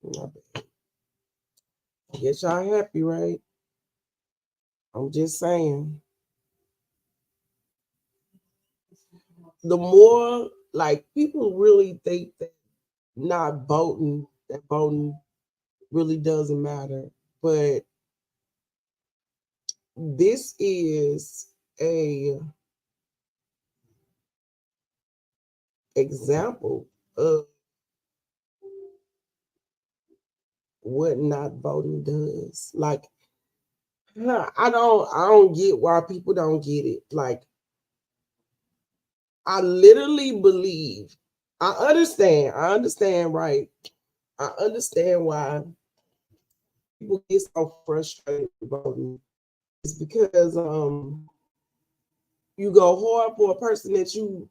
My bad. I guess y'all happy, right? I'm just saying. The more like people really think that not voting, that voting really doesn't matter. But this is a example of what not voting does. Like I don't get why people don't get it. Like I literally believe I understand, right? I understand why people get so frustrated with voting. It's because you go hard for a person that you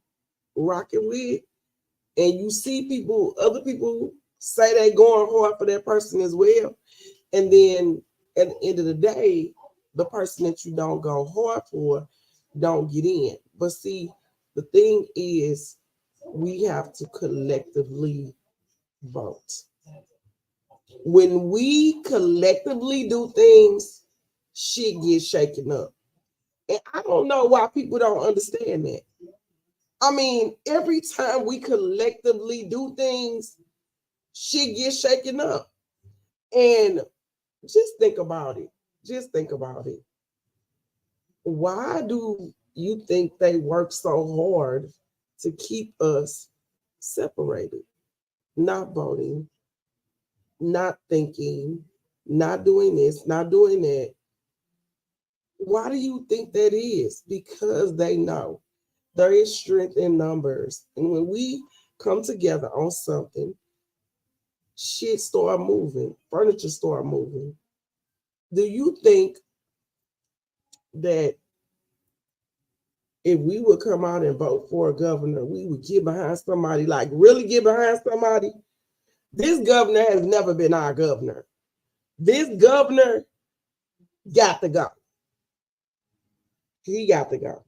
rocking with, and you see other people say they going hard for that person as well, and then at the end of the day, the person that you don't go hard for don't get in. But see, the thing is, we have to collectively vote. When we collectively do things, shit gets shaken up. And I don't know why people don't understand that. I mean, every time we collectively do things, shit gets shaken up. And just think about it. Just think about it. Why do you think they work so hard to keep us separated? Not voting, not thinking, not doing this, not doing that. Why do you think that is? Because they know there is strength in numbers. And when we come together on something, shit start moving, furniture start moving. Do you think that if we would come out and vote for a governor, we would get behind somebody, like really get behind somebody? This governor has never been our governor. This governor got to go. He got to go.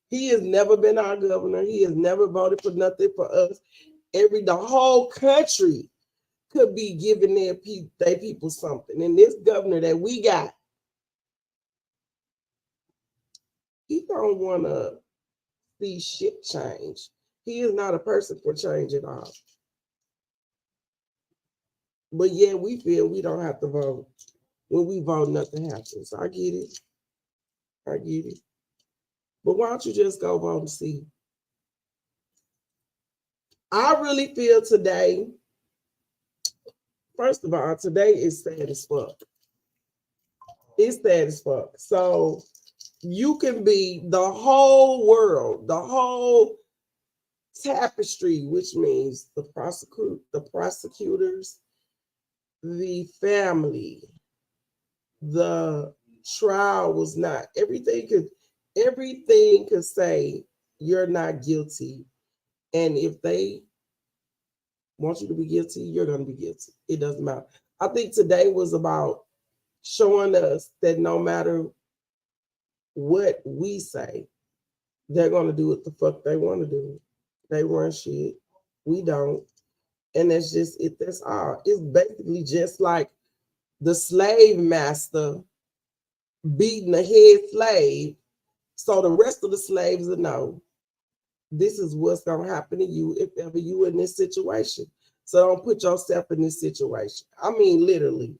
He has never been our governor. He has never voted for nothing for us. The whole country could be giving their people something. And this governor that we got, he don't want to see shit change. He is not a person for change at all. But yeah, we feel we don't have to vote. When we vote, nothing happens. I get it. I get it. But why don't you just go vote and see? I really feel today, first of all, today is sad as fuck. It's sad as fuck. So you can be the whole world, the whole tapestry, which means the prosecutors, the family, the trial was not everything could say you're not guilty. And if they want you to be guilty, you're gonna be guilty. It doesn't matter. I think today was about showing us that no matter what we say, they're gonna do what the fuck they want to do. They run shit. We don't. And that's just it. That's all. It's basically just like the slave master beating the head slave. So the rest of the slaves will know this is what's gonna happen to you if ever you in this situation. So don't put yourself in this situation. I mean, literally,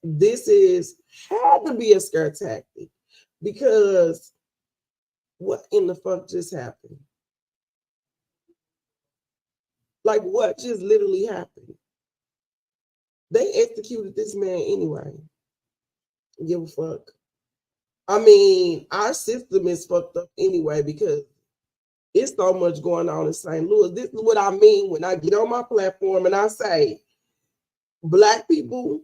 this is had to be a scare tactic because what in the fuck just happened? Like what just literally happened? They executed this man anyway. Give a fuck. I mean, our system is fucked up anyway because it's so much going on in St. Louis. This is what I mean when I get on my platform and I say black people,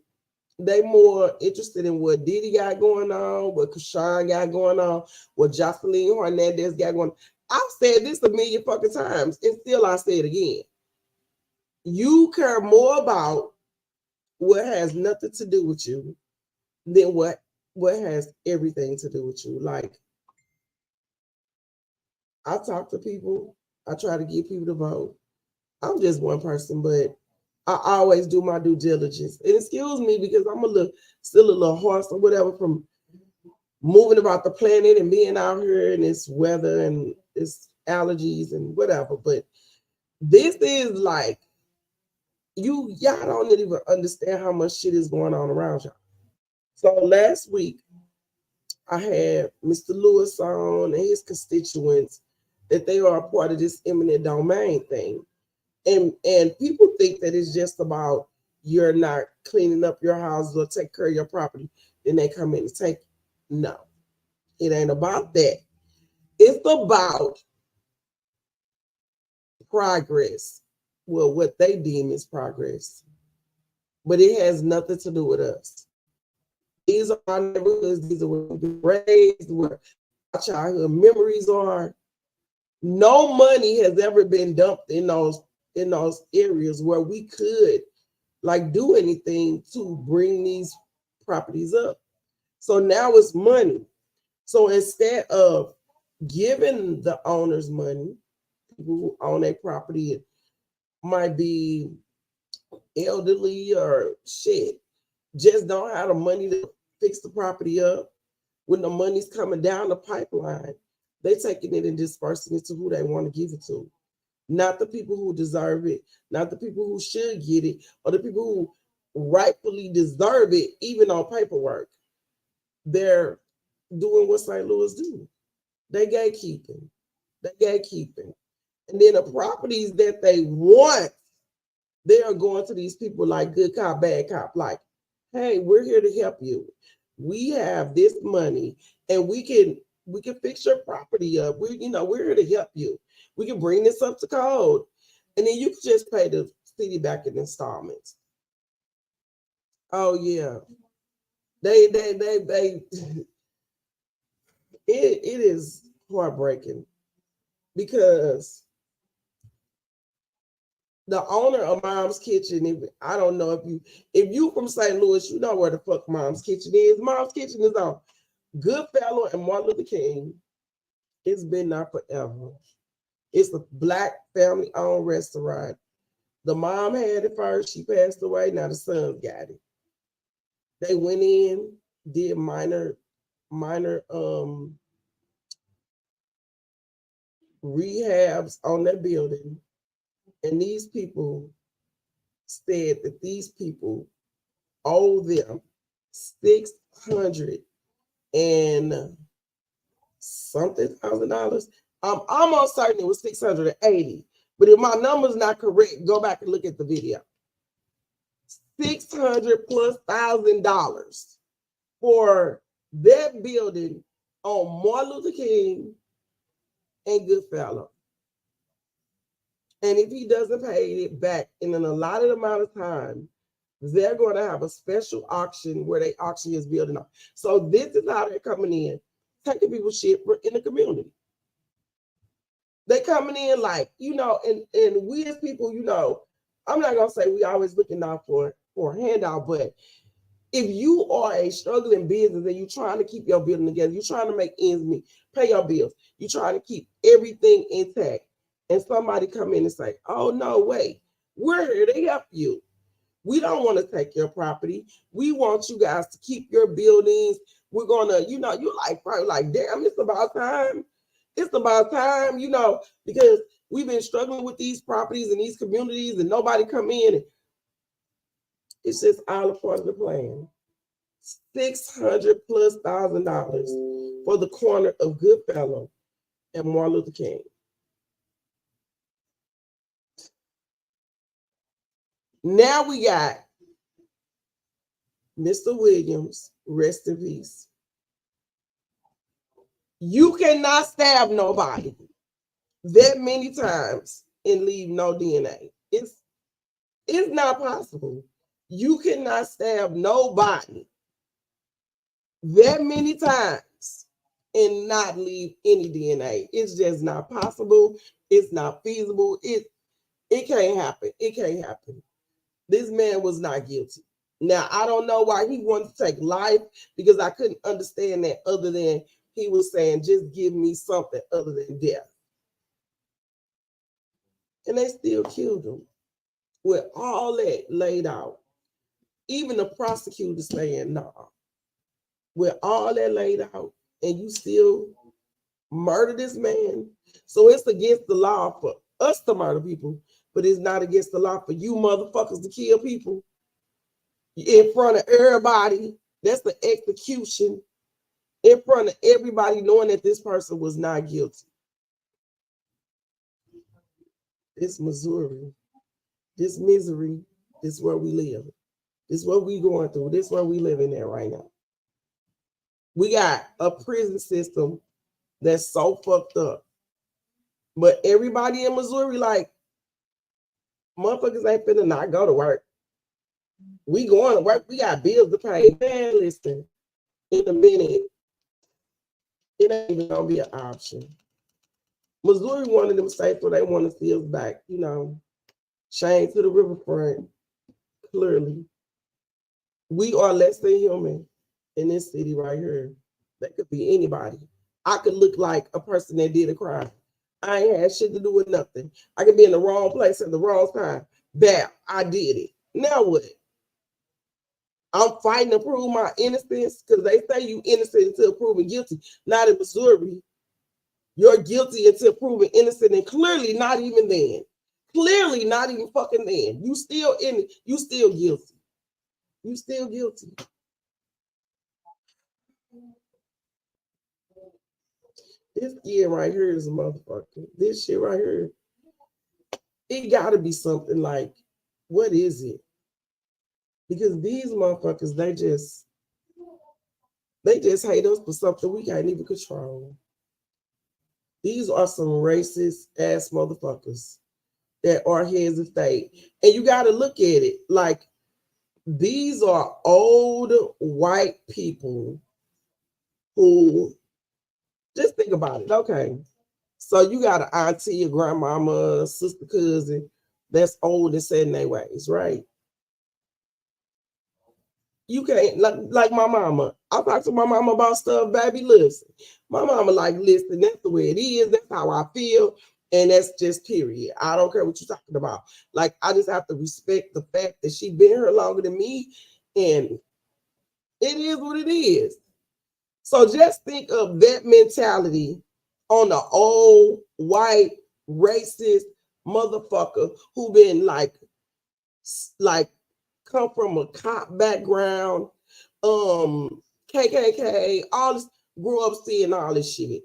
they more interested in what Diddy got going on, what Kashawn got going on, what Jocelyn Hernandez got going on. I've said this a million fucking times and still I say it again. You care more about what has nothing to do with you than what has everything to do with you. Like I talk to people, I try to get people to vote. I'm just one person, but I always do my due diligence. And excuse me because I'm still a little hoarse or whatever from moving about the planet and being out here in this weather and this allergies and whatever. But this is like y'all don't even understand how much shit is going on around y'all. So last week I had Mr. Lewis on and his constituents that they are a part of this eminent domain thing. And people think that it's just about you're not cleaning up your houses or take care of your property, then they come in and take it. No, it ain't about that. It's about progress. Well, what they deem is progress. But it has nothing to do with us. These are our neighborhoods, these are where we've been raised, where our childhood memories are. No money has ever been dumped in those areas where we could like do anything to bring these properties up. So now it's money. So instead of giving the owners money, people who own a property, it might be elderly or shit, just don't have the money to fix the property up. When the money's coming down the pipeline, they taking it and dispersing it to who they want to give it to. Not the people who deserve it, not the people who should get it, or the people who rightfully deserve it, even on paperwork. They're doing what St. Louis do. They gatekeeping. They gatekeeping. And then the properties that they want, they are going to these people like good cop, bad cop, like, hey, we're here to help you. We have this money and we can fix your property up. We're here to help you. We can bring this up to code. And then you can just pay the city back in installments. Oh yeah. They it is heartbreaking because the owner of Mom's Kitchen, I don't know if you from St. Louis, you know where the fuck Mom's Kitchen is. Mom's Kitchen is on Goodfellow and Martin Luther King. It's been there forever. It's a Black family-owned restaurant. The mom had it first. She passed away. Now the sons got it. They went in, did minor rehabs on that building. And these people said that these people owe them $600 and something $1,000. I'm almost certain it was 680. But if my number's not correct, go back and look at the video. $600 plus $1,000 for that building on Martin Luther King and Goodfellow. And if he doesn't pay it back in an allotted amount of time, they're going to have a special auction where they auction his building off. So this is how they're coming in, taking people's shit in the community. They coming in like, and we as people, I'm not going to say we always looking out for a handout, but if you are a struggling business and you're trying to keep your building together, you're trying to make ends meet, pay your bills, you're trying to keep everything intact, and somebody come in and say, oh, no, wait, we're here to help you. We don't want to take your property. We want you guys to keep your buildings. We're going to, you're probably like, damn, it's about time. It's about time, because we've been struggling with these properties and these communities and nobody come in. It's just all a part of the plan. $600 plus $1,000 for the corner of Goodfellow and Martin Luther King. Now we got Mr. Williams, rest in peace. You cannot stab nobody that many times and leave no DNA. It's not possible. You cannot stab nobody that many times and not leave any DNA. It's just not possible. It's not feasible. It can't happen. It can't happen. This man was not guilty. Now, I don't know why he wanted to take life because I couldn't understand that other than he was saying, just give me something other than death. And they still killed him. with all that laid out, even the prosecutor saying nah, with all that laid out, and you still murder this man. So it's against the law for us to murder people, but it's not against the law for you motherfuckers to kill people in front of everybody. That's the execution in front of everybody, knowing that this person was not guilty. This Missouri, this misery, this is where we live. This is what we going through. This is where we living in right now. We got a prison system that's so fucked up. But everybody in Missouri, like, motherfuckers ain't finna not go to work. We going to work. We got bills to pay. Man, listen, in a minute, it ain't even gonna be an option. Missouri one of them states where they want to see us back, you know, chained to the riverfront, clearly. We are less than human in this city right here. That could be anybody. I could look like a person that did a crime. I ain't had shit to do with nothing. I could be in the wrong place at the wrong time. Bam, I did it. Now what? I'm fighting to prove my innocence because they say you innocent until proven guilty. Not in Missouri. You're guilty until proven innocent, and clearly not even then. Clearly not even fucking then. You still in it. You still guilty. You still guilty. This kid right here is a motherfucker. This shit right here, it gotta be something like, what is it? Because these motherfuckers, they just hate us for something we can't even control. These are some racist ass motherfuckers that are heads of state. And you gotta look at it like these are old white people who, just think about it. Okay. So you got an auntie, a grandmama, a sister, cousin that's old and set in their ways, right? You can't, like my mama. I talk to my mama about stuff, baby. Listen, my mama like, listen, that's the way it is. That's how I feel. And that's just period. I don't care what you're talking about. Like, I just have to respect the fact that she been here longer than me. And it is what it is. So just think of that mentality on the old white racist motherfucker who been like come from a cop background, KKK, all this, grew up seeing all this shit.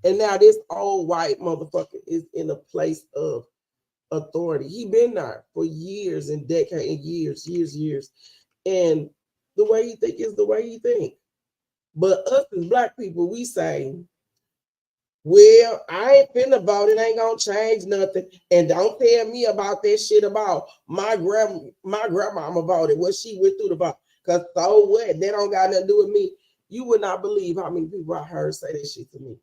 And now this old white motherfucker is in a place of authority. He been there for years and decades and years. And the way he think is the way he think. But us as black people, we say, well, I ain't finna vote. It ain't gonna change nothing. And don't tell me about that shit about my grandmama voted, what she went through the vote. Cause so what? They don't got nothing to do with me. You would not believe how many people I heard say that shit to me.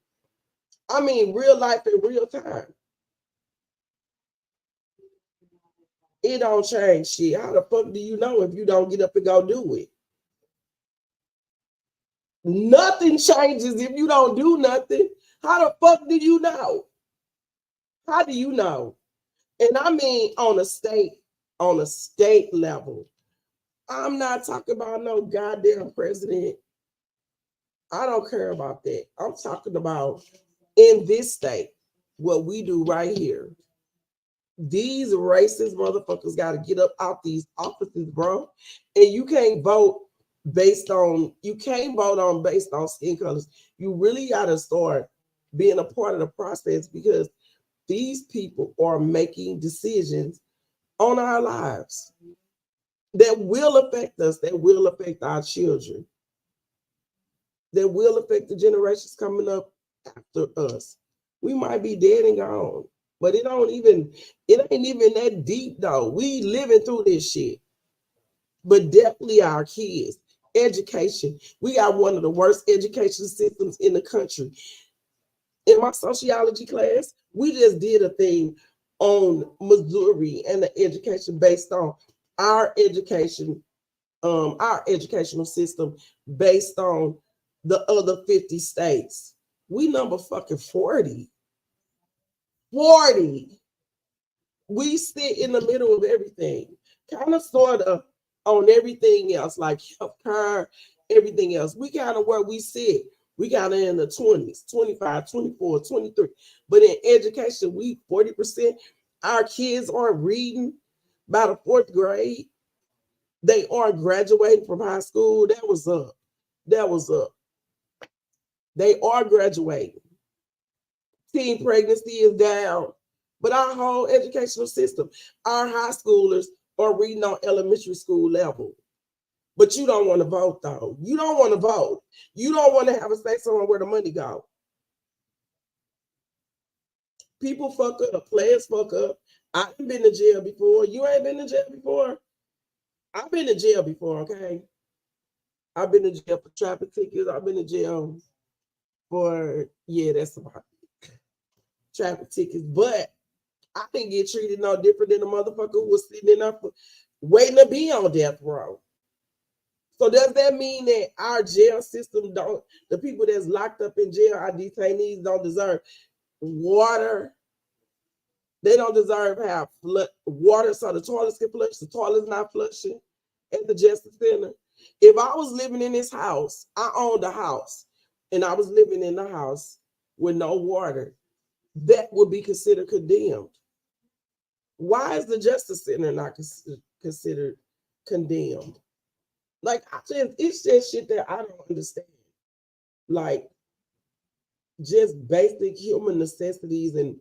I mean, real life in real time. It don't change shit. How the fuck do you know if you don't get up and go do it? Nothing changes if you don't do nothing. How the fuck do you know? How do you know? And I mean on a state level. I'm not talking about no goddamn president. I don't care about that. I'm talking about in this state, what we do right here. These racist motherfuckers got to get up out these offices, bro. And you can't vote based on skin colors. You really got to start being a part of the process because these people are making decisions on our lives that will affect us, that will affect our children, that will affect the generations coming up after us. We might be dead and gone, but it ain't even that deep though. We living through this shit. But definitely our kids. Education. We got one of the worst education systems in the country. In my sociology class, we just did a thing on Missouri and the education based on our educational system based on the other 50 states. We number fucking 40. 40. we sit in the middle of everything, kind of sort of on everything else, like healthcare, everything else. We kind of where we sit. We kind of in the 20s, 25, 24, 23. But in education, we 40%. Our kids aren't reading by the fourth grade. They aren't graduating from high school. That was up. That was up. They are graduating. Teen pregnancy is down. But our whole educational system, our high schoolers are reading on elementary school level. But you don't want to vote, though. You don't want to vote. You don't want to have a say so on where the money go. People fuck up. Players fuck up. I've been to jail before. You ain't been to jail before? I've been to jail before, okay? I've been to jail for traffic tickets. I've been to jail for, yeah, that's about it. Traffic tickets. But I didn't get treated no different than a motherfucker who was sitting in up waiting to be on death row. So does that mean that our jail system don't, the people that's locked up in jail, our detainees don't deserve water? They don't deserve to have water so the toilets can flush. The toilet's not flushing at the Justice Center. If I was living in this house, I owned a house, and I was living in the house with no water, that would be considered condemned. Why is the Justice Center not considered condemned? Like, it's just shit that I don't understand. Like, just basic human necessities and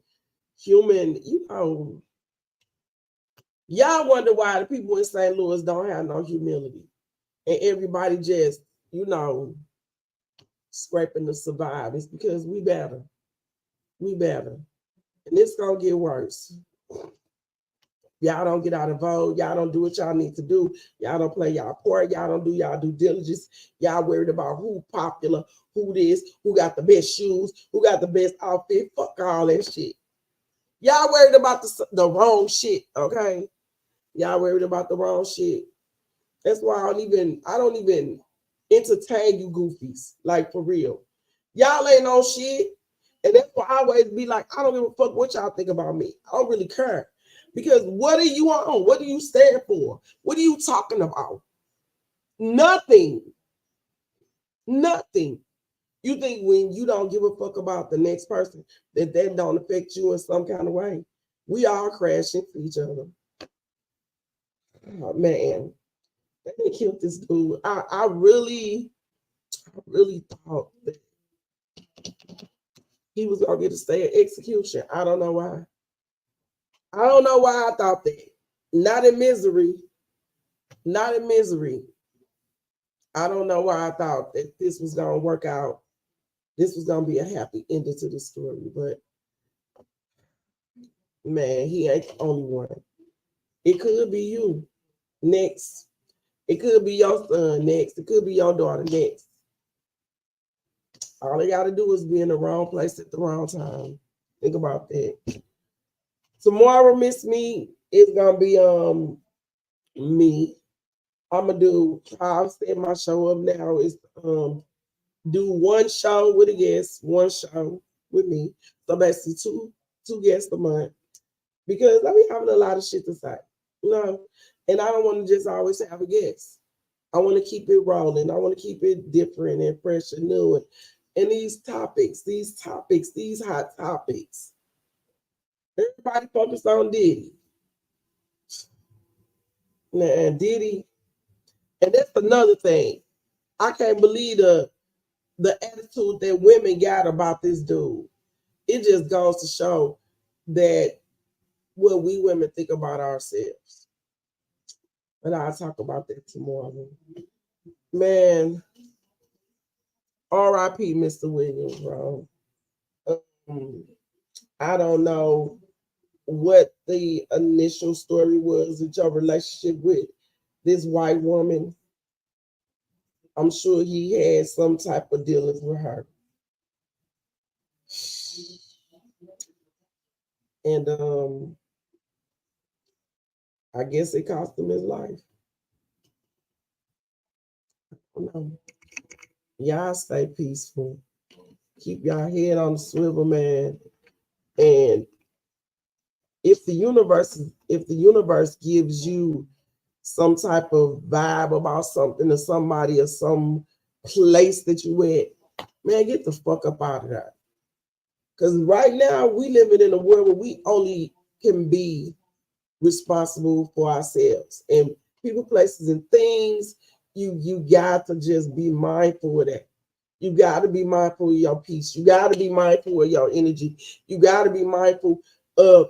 human, y'all wonder why the people in St. Louis don't have no humility. And everybody just, scraping to survive. It's because we better. We better. And it's going to get worse. Y'all don't get out and vote. Y'all don't do what y'all need to do. Y'all don't play y'all part. Y'all don't do y'all due diligence. Y'all worried about who popular, who this, who got the best shoes, who got the best outfit. Fuck all that shit. Y'all worried about the wrong shit, okay? Y'all worried about the wrong shit. That's why I don't even entertain you goofies, like for real. Y'all ain't on shit. And that's why I always be like, I don't give a fuck what y'all think about me. I don't really care. Because what are you on? What do you stand for? What are you talking about? Nothing. Nothing. You think when you don't give a fuck about the next person, that don't affect you in some kind of way? We all crash into each other. Oh, man. They killed this dude. I really thought that he was going to get a stay at execution. I don't know why. I don't know why I thought that. Not in misery. Not in misery. I don't know why I thought that this was going to work out. This was going to be a happy ending to the story. But, man, he ain't the only one. It could be you next. It could be your son next. It could be your daughter next. All they got to do is be in the wrong place at the wrong time. Think about that. Tomorrow, Miss Me, is going to be me. I'm going to do, I've set my show up now, is do one show with a guest, one show with me. So basically two guests a month. Because I be having a lot of shit to say, and I don't want to just always have a guest. I want to keep it rolling. I want to keep it different and fresh and new. And these topics, these hot topics. Everybody focused on Diddy. And Diddy, and that's another thing. I can't believe the attitude that women got about this dude. It just goes to show that what we women think about ourselves. And I'll talk about that tomorrow. Man, R.I.P. Mr. Williams, bro. I don't know what the initial story was of your relationship with this white woman. I'm sure he had some type of dealings with her. And I guess it cost him his life. Y'all stay peaceful. Keep y'all head on the swivel, man. And if the universe gives you some type of vibe about something or somebody or some place that you at, man, get the fuck up out of there. Because right now we living in a world where we only can be responsible for ourselves, and people, places, and things. You got to just be mindful of that. You got to be mindful of your peace. You got to be mindful of your energy. You got to be mindful of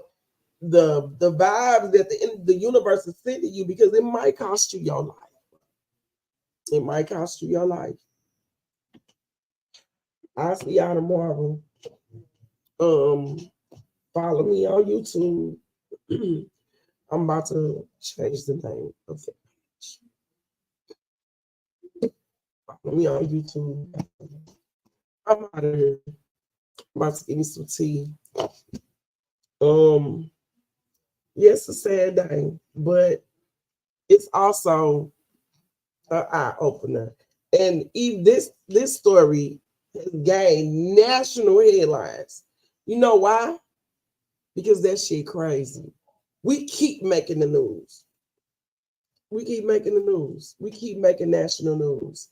the vibes that the universe is sending you, because it might cost you your life. It might cost you your life. I'll see y'all tomorrow. Follow me on YouTube. I'm about to change the name of the page. Follow me on YouTube. I'm out of here. I'm about to give me some tea. Yeah, it's a sad day, but it's also an eye opener. And even this story has gained national headlines. You know why? Because that shit crazy. We keep making the news. We keep making the news. We keep making national news.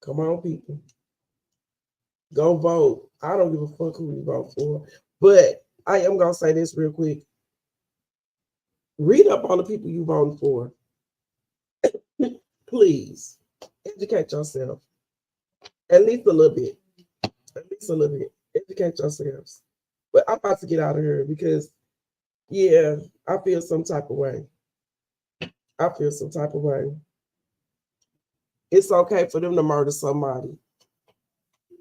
Come on, people. Go vote. I don't give a fuck who you vote for. But I am going to say this real quick. Read up on the people you voting for. Please. Educate yourself. At least a little bit. At least a little bit. Educate yourselves. But I'm about to get out of here because, yeah, I feel some type of way. I feel some type of way. It's okay for them to murder somebody,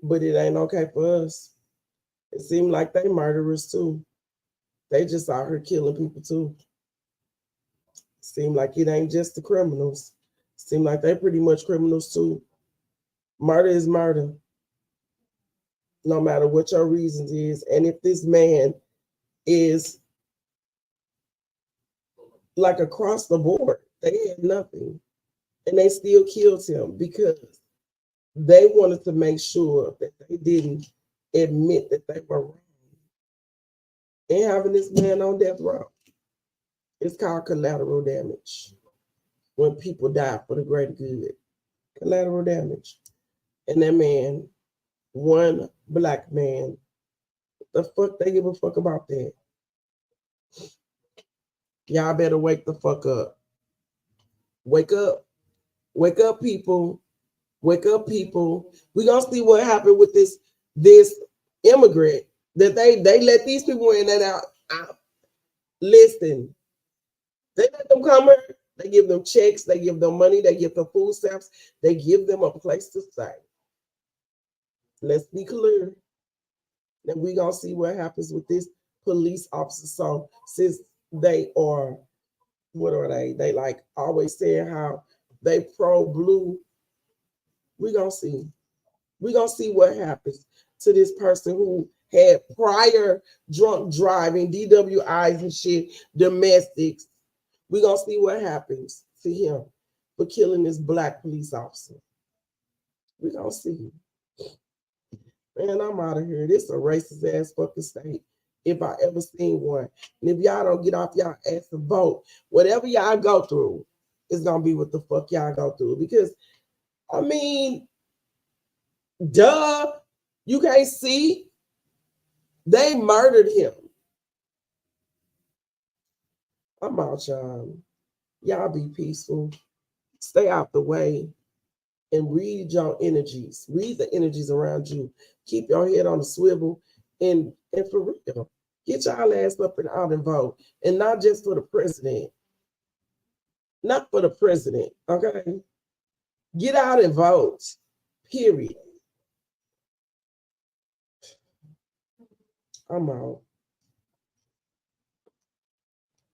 but it ain't okay for us. It seems like they murderers too. They just out here killing people too. Seem like it ain't just the criminals. Seem like they pretty much criminals too. Murder is murder, no matter what your reasons is. And if this man is like across the board, they had nothing, and they still killed him because they wanted to make sure that they didn't admit that they were wrong. And having this man on death row, it's called collateral damage. When people die for the greater good, collateral damage. And that man, one black man, the fuck they give a fuck about that? Y'all better wake the fuck up. Wake up. Wake up, people. Wake up, people. We gonna see what happened with this immigrant that they let these people in and out. Listen, they let them come here. They give them checks. They give them money. They give them food stamps. They give them a place to stay. Let's be clear. And we gonna see what happens with this police officer. So since they are, what are they? They like always saying how they pro blue. We gonna see. We gonna see what happens to this person who had prior drunk driving, DWIs and shit, domestics. We gonna see what happens to him for killing this black police officer. We gonna see. Man, I'm out of here. This is a racist ass fucking state, if I ever seen one. And if y'all don't get off y'all ass and vote, whatever y'all go through, it's gonna be what the fuck y'all go through. Because I mean, duh, you can't see. They murdered him. I'm out, y'all. Y'all be peaceful. Stay out the way and read your energies. Read the energies around you. Keep your head on the swivel and for real, get y'all ass up and out and vote. And not just for the president. Not for the president, okay? Get out and vote. Period. I'm out.